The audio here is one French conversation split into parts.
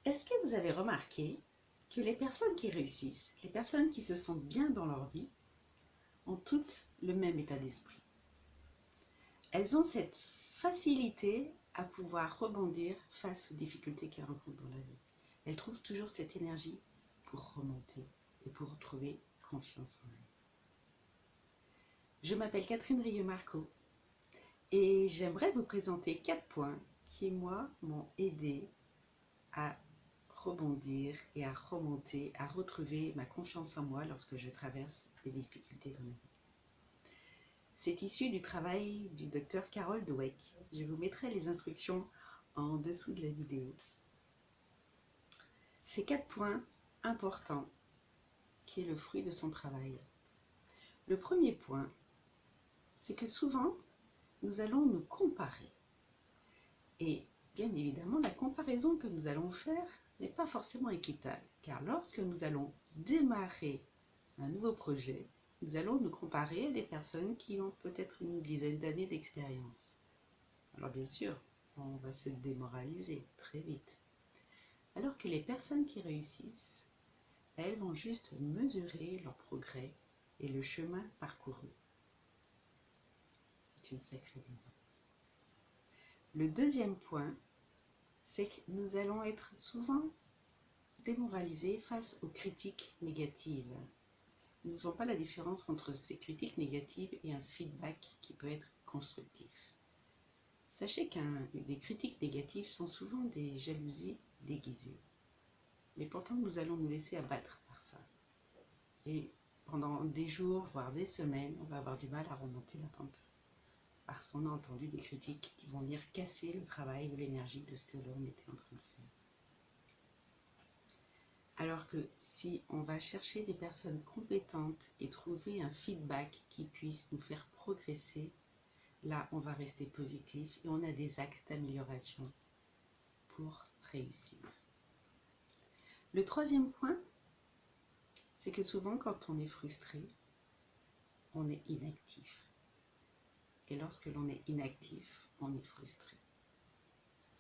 Est-ce que vous avez remarqué que les personnes qui réussissent, les personnes qui se sentent bien dans leur vie, ont toutes le même état d'esprit? Elles ont cette facilité à pouvoir rebondir face aux difficultés qu'elles rencontrent dans la vie. Elles trouvent toujours cette énergie pour remonter et pour retrouver confiance en elles. Je m'appelle Catherine Rieu-Marco et j'aimerais vous présenter 4 points qui, moi, m'ont aidé à rebondir et à remonter, à retrouver ma confiance en moi lorsque je traverse des difficultés dans ma vie. C'est issu du travail du docteur Carol Dweck. Je vous mettrai les instructions en dessous de la vidéo. Ces 4 points importants qui est le fruit de son travail. Le premier point, c'est que souvent, nous allons nous comparer. Et bien évidemment, la comparaison que nous allons faire n'est pas forcément équitable, car lorsque nous allons démarrer un nouveau projet, nous allons nous comparer à des personnes qui ont peut-être une dizaine d'années d'expérience. Alors bien sûr, on va se démoraliser très vite. Alors que les personnes qui réussissent, elles vont juste mesurer leur progrès et le chemin parcouru. C'est une sacrée différence. Le deuxième point, c'est que nous allons être souvent démoralisés face aux critiques négatives. Nous ne faisons pas la différence entre ces critiques négatives et un feedback qui peut être constructif. Sachez que des critiques négatives sont souvent des jalousies déguisées. Mais pourtant, nous allons nous laisser abattre par ça. Et pendant des jours, voire des semaines, on va avoir du mal à remonter la pente. Parce qu'on a entendu des critiques qui vont venir casser le travail ou l'énergie de ce que l'on était en train de faire. Alors que si on va chercher des personnes compétentes et trouver un feedback qui puisse nous faire progresser, là on va rester positif et on a des axes d'amélioration pour réussir. Le troisième point, c'est que souvent quand on est frustré, on est inactif. Et lorsque l'on est inactif, on est frustré.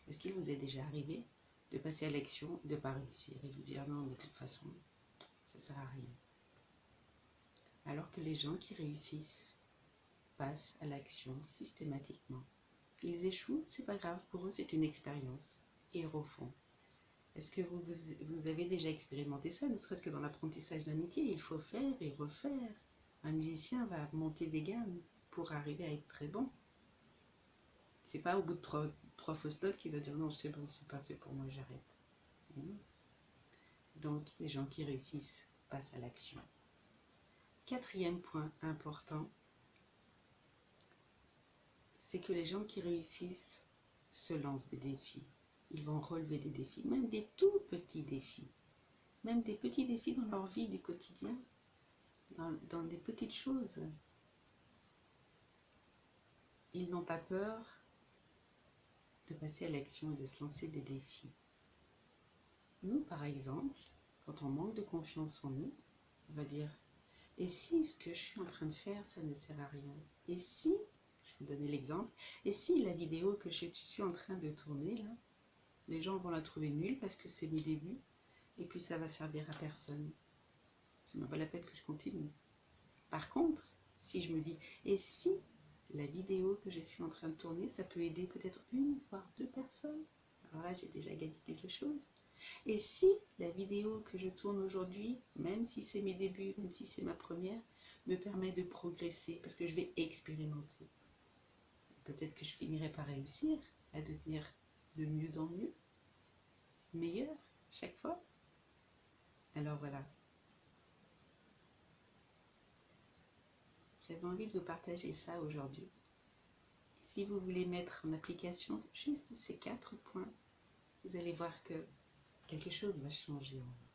Est-ce qu'il vous est déjà arrivé de passer à l'action, de ne pas réussir et vous dire non, de toute façon, ça ne sert à rien? Alors que les gens qui réussissent passent à l'action systématiquement. Ils échouent, c'est pas grave, pour eux c'est une expérience et ils refont. Est-ce que vous avez déjà expérimenté ça, ne serait-ce que dans l'apprentissage d'un métier? Il faut faire et refaire. Un musicien va monter des gammes pour arriver à être très bon. C'est pas au bout de trois fausses notes qu'il va dire non, c'est bon, c'est pas fait pour moi, j'arrête. Donc les gens qui réussissent passent à l'action. Quatrième point important, c'est que les gens qui réussissent se lancent des défis. Ils vont relever des défis, même des tout petits défis. Même des petits défis dans leur vie du quotidien, dans des petites choses. Ils n'ont pas peur de passer à l'action et de se lancer des défis. Nous, par exemple, quand on manque de confiance en nous, on va dire « Et si ce que je suis en train de faire, ça ne sert à rien? Et si, je vais vous donner l'exemple, et si la vidéo que je suis en train de tourner, là, les gens vont la trouver nulle parce que c'est mes débuts, et puis ça va servir à personne. C'est même pas la peine que je continue. Par contre, si je me dis, et si la vidéo que je suis en train de tourner, ça peut aider peut-être une, voire 2 personnes, alors là, j'ai déjà gagné quelque chose. Et si la vidéo que je tourne aujourd'hui, même si c'est mes débuts, même si c'est ma première, me permet de progresser, parce que je vais expérimenter. Peut-être que je finirai par réussir à devenir de mieux en mieux, meilleur chaque fois. Alors voilà. J'avais envie de vous partager ça aujourd'hui. Si vous voulez mettre en application juste ces 4 points, vous allez voir que quelque chose va changer en vous.